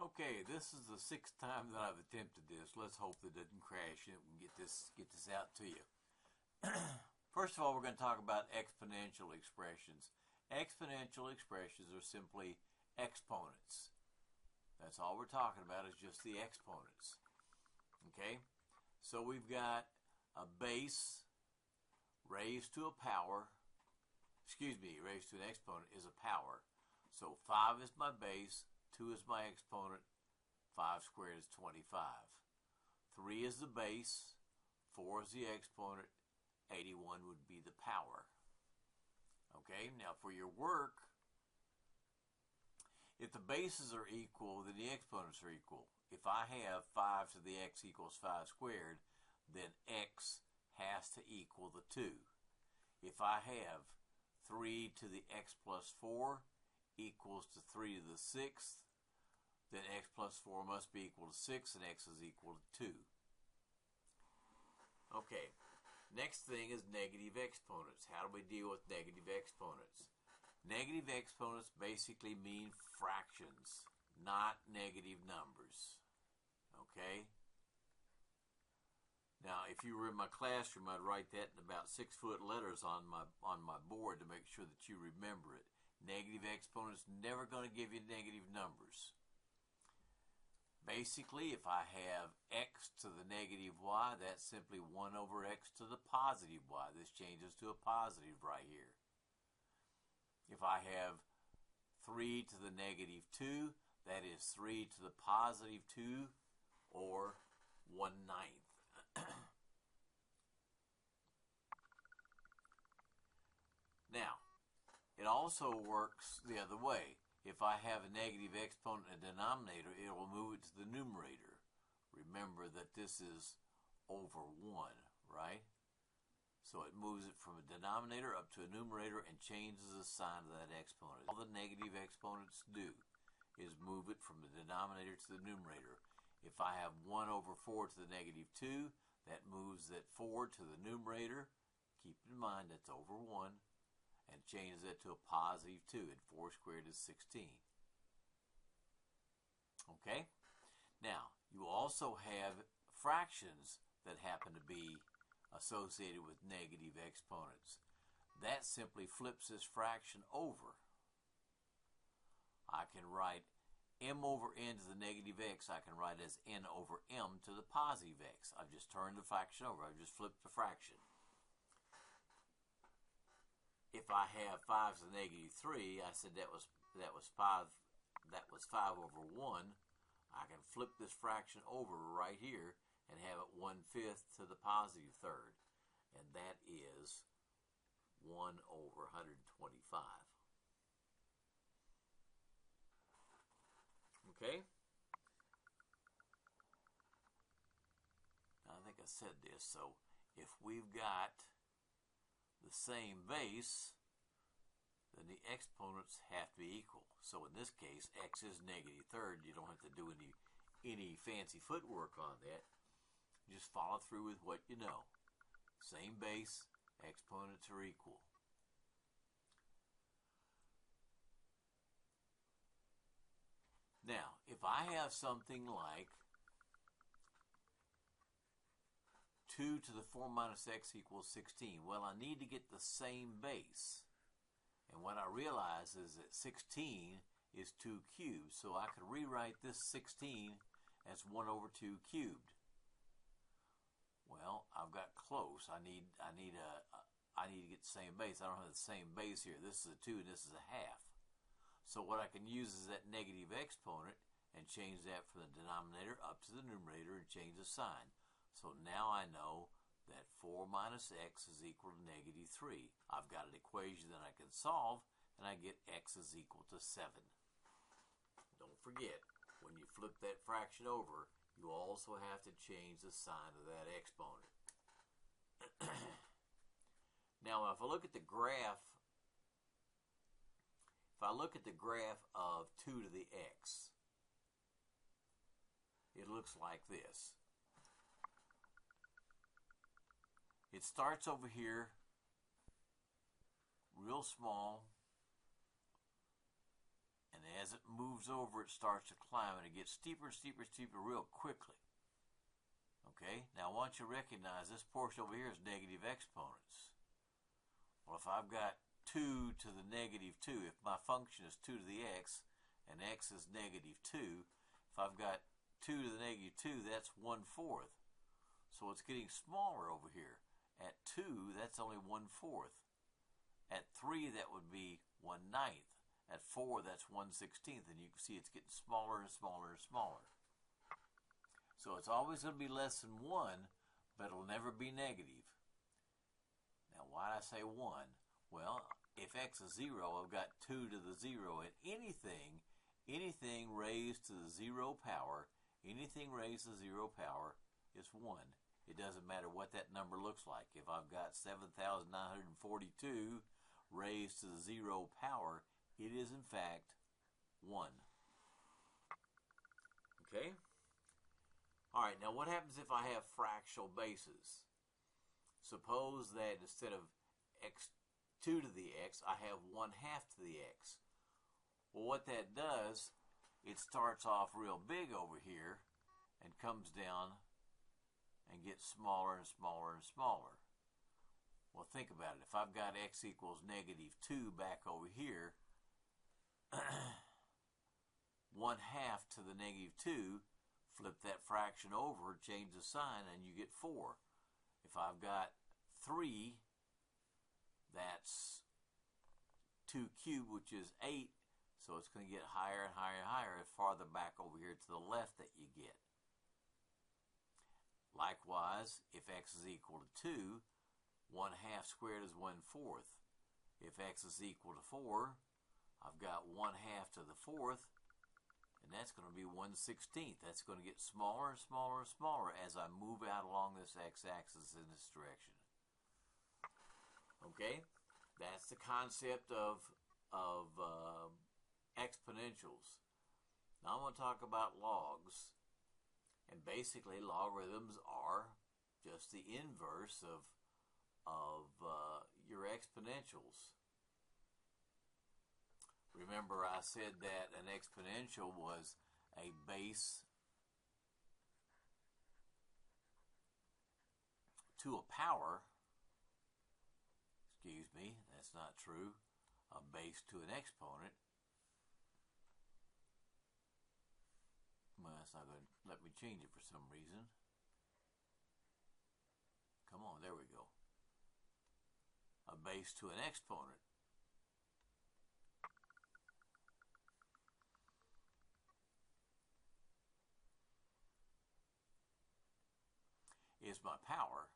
Okay, this is the 6th time that I've attempted this. Let's hope that it doesn't crash and we can get this out to you. First of all, we're going to talk about exponential expressions. Exponential expressions are simply exponents. That's all we're talking about, is just the exponents. Okay? So we've got a base raised to a power, raised to an exponent is a power. So 5 is my base, 2 is my exponent, 5 squared is 25. 3 is the base, 4 is the exponent, 81 would be the power. Okay, now for your work, if the bases are equal, then the exponents are equal. If I have 5 to the x equals 5 squared, then x has to equal the 2. If I have 3 to the x plus 4 equals to 3 to the 6th, then x plus 4 must be equal to 6, and x is equal to 2. Okay, next thing is negative exponents. How do we deal with negative exponents? Negative exponents basically mean fractions, not negative numbers. Okay? Now, if you were in my classroom, I'd write that in about 6-foot letters on my board to make sure that you remember it. Negative exponents never going to give you negative numbers. Basically, if I have x to the negative y, that's simply 1 over x to the positive y. This changes to a positive right here. If I have 3 to the negative 2, that is 3 to the positive 2, or 1/9. Now, it also works the other way. If I have a negative exponent in a denominator, it will move it to the numerator. Remember that this is over 1, right? So it moves it from a denominator up to a numerator and changes the sign of that exponent. All the negative exponents do is move it from the denominator to the numerator. If I have 1 over 4 to the negative 2, that moves that 4 to the numerator. Keep in mind that's over 1. And changes that to a positive 2, and 4 squared is 16. Okay? Now, you also have fractions that happen to be associated with negative exponents. That simply flips this fraction over. I can write m over n to the negative x, I can write as n over m to the positive x. I've just turned the fraction over. I've just flipped the fraction. If I have 5 to the negative 3, I said that was 5 over 1. I can flip this fraction over right here and have it 1/5 to the positive third. And that is 1 over 125. Okay? Now, I think I said this, so if we've got the same base, then the exponents have to be equal. So in this case, x is negative third. You don't have to do any fancy footwork on that. Just follow through with what you know. Same base, exponents are equal. Now, if I have something like 2 to the 4 minus x equals 16. Well, I need to get the same base. And what I realize is that 16 is 2 cubed. So I could rewrite this 16 as 1 over 2 cubed. Well, I've got close. I need to get the same base. I don't have the same base here. This is a 2 and this is a half. So what I can use is that negative exponent and change that from the denominator up to the numerator and change the sign. So now I know that 4 minus x is equal to negative 3. I've got an equation that I can solve, and I get x is equal to 7. Don't forget, when you flip that fraction over, you also have to change the sign of that exponent. Now, if I look at the graph, of 2 to the x, it looks like this. It starts over here real small, and as it moves over, it starts to climb, and it gets steeper, steeper, steeper real quickly. Okay, now I want you to recognize this portion over here is negative exponents. Well, if I've got 2 to the negative 2, if my function is 2 to the x, and x is negative 2, if I've got 2 to the negative 2, that's 1/4. So it's getting smaller over here. At 2, that's only 1/4. At 3, that would be 1/9. At 4, that's 1/16. And you can see it's getting smaller and smaller and smaller. So it's always going to be less than 1, but it'll never be negative. Now, why did I say 1? Well, if x is 0, I've got 2 to the 0. And anything raised to the 0 power, anything raised to the 0 power is 1. It doesn't matter what that number looks like. If I've got 7,942 raised to the 0 power, it is in fact 1. Okay? Alright, now what happens if I have fractional bases? Suppose that instead of x2 to the x, I have 1/2 to the x. Well, what that does, it starts off real big over here and comes down and gets smaller and smaller and smaller. Well, think about it. If I've got x equals negative 2 back over here, 1/2 to the negative 2, flip that fraction over, change the sign, and you get 4. If I've got 3, that's 2 cubed, which is 8, so it's going to get higher and higher and higher the farther back over here to the left that you get. Likewise, if x is equal to 2, 1/2 squared is 1/4. If x is equal to 4, I've got 1/2 to the 4th, and that's going to be 1/16. That's going to get smaller and smaller and smaller as I move out along this x-axis in this direction. Okay, that's the concept of exponentials. Now I'm going to talk about logs, and basically logarithms are just the inverse of your exponentials. Remember, I said that an exponential was a base to a power. Excuse me, that's not true. A base to an exponent. Well, that's not going to let me change it for some reason. Come on, there we go. A base to an exponent. Is my power.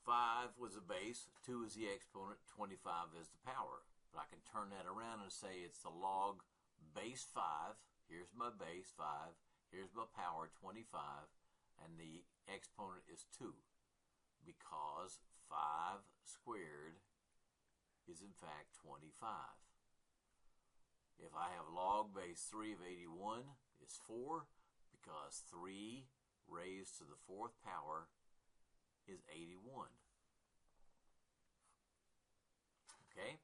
Five was the base, 2 is the exponent, 25 is the power. But I can turn that around and say it's the log base 5. Here's my base 5. Here's my power 25, and the exponent is 2, because 5 squared is in fact 25. If I have log base 3 of 81 is 4, because 3 raised to the 4th power is 81. Okay?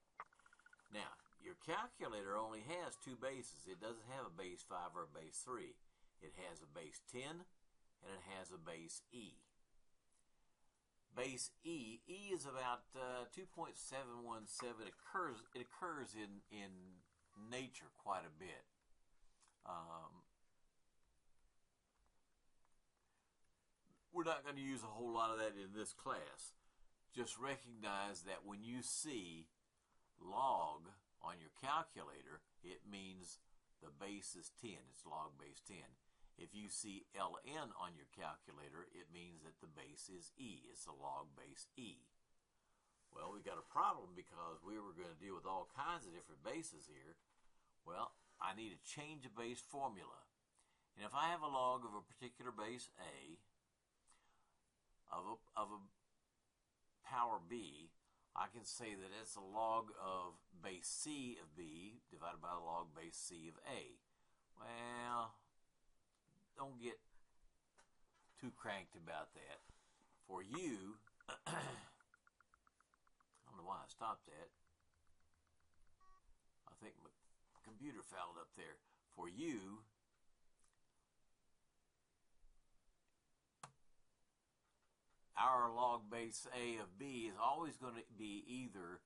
Now, your calculator only has 2 bases. It doesn't have a base 5 or a base 3. It has a base 10 and it has a base E. Base E is about 2.717. It occurs in nature quite a bit. We're not going to use a whole lot of that in this class. Just recognize that when you see log on your calculator, it means the base is 10. It's log base 10. If you see ln on your calculator, it means that the base is E. It's a log base E. Well, we got a problem because we were going to deal with all kinds of different bases here. Well, I need to change the base formula. And if I have a log of a particular base A of a power B, I can say that it's a log of base C of B divided by the log base C of A. Well, don't get too cranked about that. For you, I don't know know why I stopped that. I think my computer fouled up there. For you, our log base A of B is always going to be either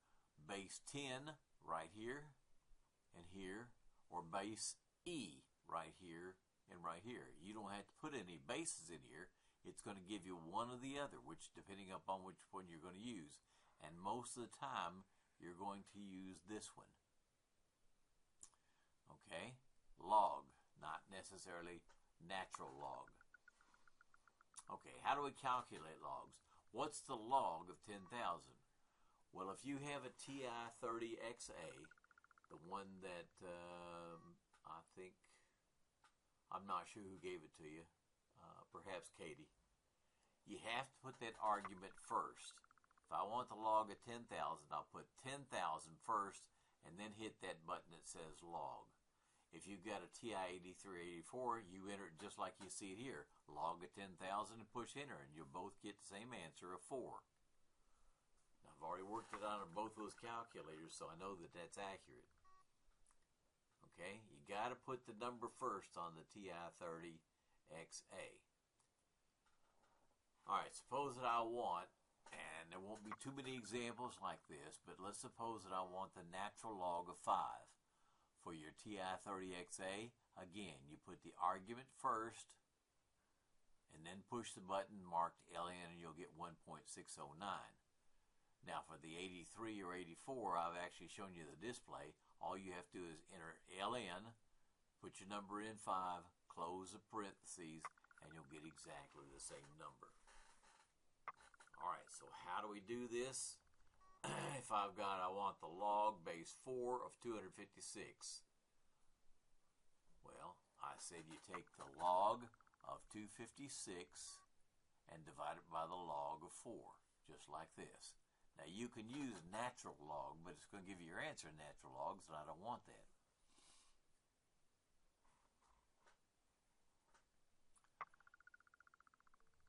base 10 right here and here, or base E right here and right here. You don't have to put any bases in here. It's going to give you one or the other, which depending upon which one you're going to use. And most of the time, you're going to use this one. Okay? Log, not necessarily natural log. Okay, how do we calculate logs? What's the log of 10,000? Well, if you have a TI-30XA, the one that I think, I'm not sure who gave it to you, perhaps Katie, you have to put that argument first. If I want the log of 10,000, I'll put 10,000 first and then hit that button that says log. If you've got a TI-83, 84, you enter it just like you see it here. Log of 10,000 and push enter, and you'll both get the same answer of 4. Now, I've already worked it out on both those calculators, so I know that that's accurate. Okay, you got to put the number first on the TI-30XA. All right, suppose that I want, and there won't be too many examples like this, but let's suppose that I want the natural log of 5. For your TI-30XA, again, you put the argument first, and then push the button marked LN, and you'll get 1.609. Now, for the 83 or 84, I've actually shown you the display. All you have to do is enter LN, put your number in 5, close the parentheses, and you'll get exactly the same number. All right, so how do we do this? If I want the log base 4 of 256. Well, I said you take the log of 256 and divide it by the log of 4, just like this. Now, you can use natural log, but it's going to give you your answer in natural logs, and I don't want that.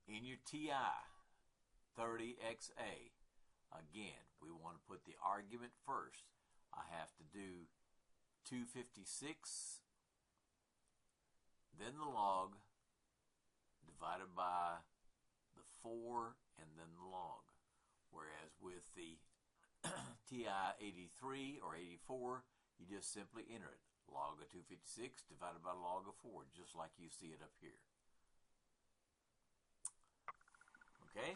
In your TI-30XA, again, we want to put the argument first. I have to do 256, then the log, divided by the 4, and then the log. Whereas with the TI-83 or 84, you just simply enter it. Log of 256 divided by log of 4, just like you see it up here. Okay?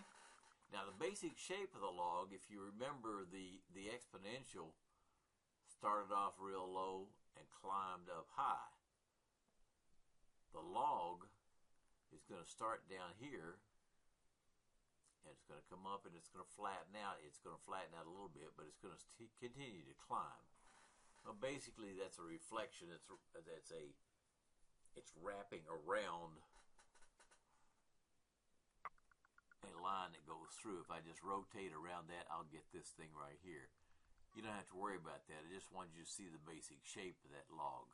Now, the basic shape of the log, if you remember, the exponential started off real low and climbed up high. The log is going to start down here, and it's going to come up and it's going to flatten out. It's going to flatten out a little bit, but it's going to continue to climb. Well, basically, that's a reflection. It's wrapping around a line that goes through. If I just rotate around that, I'll get this thing right here. You don't have to worry about that. I just wanted you to see the basic shape of that log.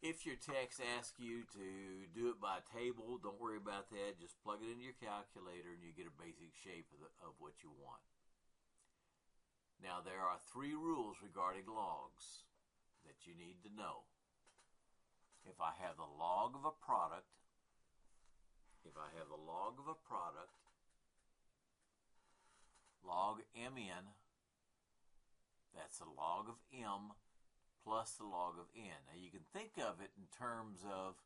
If your text asks you to do it by table, don't worry about that. Just plug it into your calculator and you get a basic shape of what you want. Now, there are 3 rules regarding logs that you need to know. If I have the log of a product, log mn, that's the log of m plus the log of n. Now, you can think of it in terms of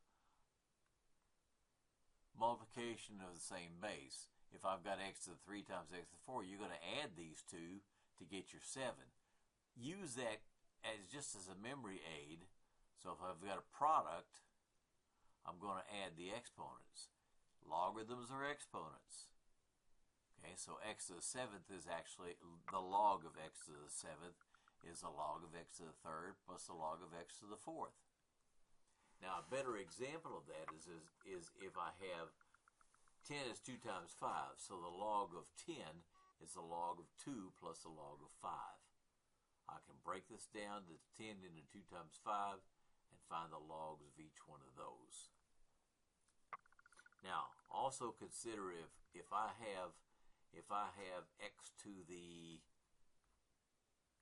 multiplication of the same base. If I've got x to the 3 times x to the 4, you're going to add these two to get your 7. Use that as just as a memory aid. So if I've got a product, I'm going to add the exponents. Logarithms are exponents. Okay, so x to the 7th is actually the log of x to the 7th is the log of x to the 3rd plus the log of x to the 4th. Now, a better example of that is if I have 10 is 2 times 5, so the log of 10 is the log of 2 plus the log of 5. I can break this down to 10 into 2 times 5 and find the logs of each one of those. Now, also consider if I have if I have x to the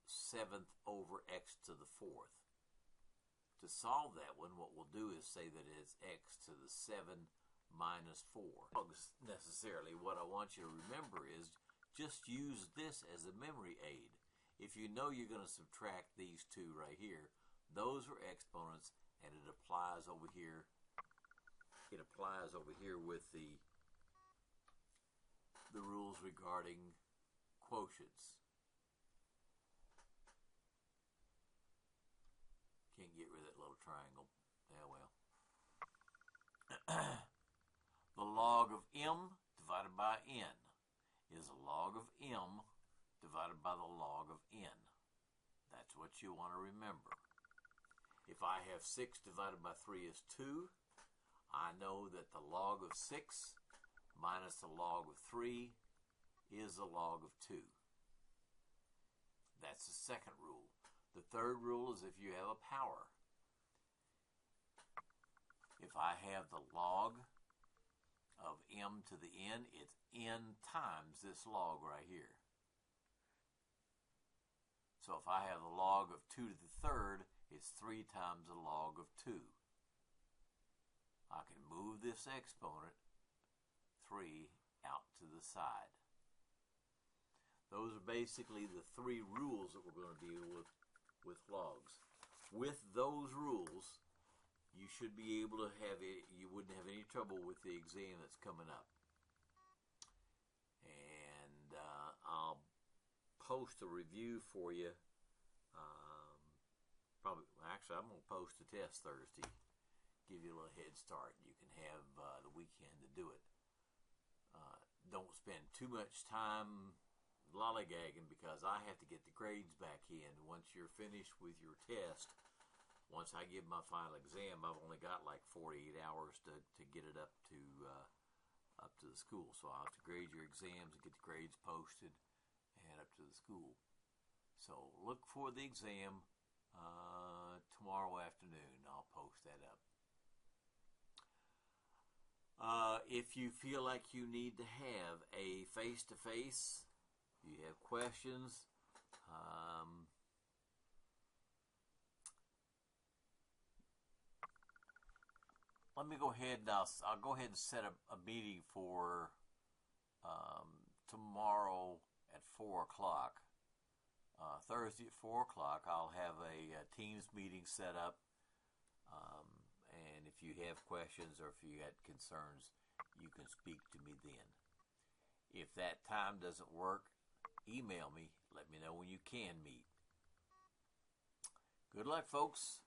7th over x to the 4th. To solve that one, what we'll do is say that it's x to the 7 minus 4. Necessarily, what I want you to remember is just use this as a memory aid. If you know you're going to subtract these two right here, those are exponents, and it applies over here. It applies over here with the rules regarding quotients. Can't get rid of that little triangle. Yeah, well. The log of m divided by n is a log of m divided by the log of n. That's what you want to remember. If I have 6 divided by 3 is 2, I know that the log of 6 minus the log of 3 is the log of 2. That's the second rule. The third rule is if you have a power. If I have the log of m to the n, it's n times this log right here. So if I have the log of 2 to the third, it's 3 times the log of 2. I can move this exponent 3 out to the side. Those are basically the 3 rules that we're going to deal with logs. With those rules, you should be able to have it, you wouldn't have any trouble with the exam that's coming up. And I'll post a review for you. Actually, I'm going to post the test Thursday. Give you a little head start. You can have the weekend to do it. Don't spend too much time lollygagging, because I have to get the grades back in. Once you're finished with your test, once I give my final exam, I've only got like 48 hours to get it up to the school. So I'll have to grade your exams and get the grades posted and up to the school. So look for the exam tomorrow afternoon. I'll post that up. If you feel like you need to have a face-to-face, you have questions, let me go ahead and I'll go ahead and set up a meeting for tomorrow at 4 o'clock. Thursday at 4 o'clock, I'll have a Teams meeting set up. And if you have questions or if you had concerns, you can speak to me then. If that time doesn't work, email me. Let me know when you can meet. Good luck, folks.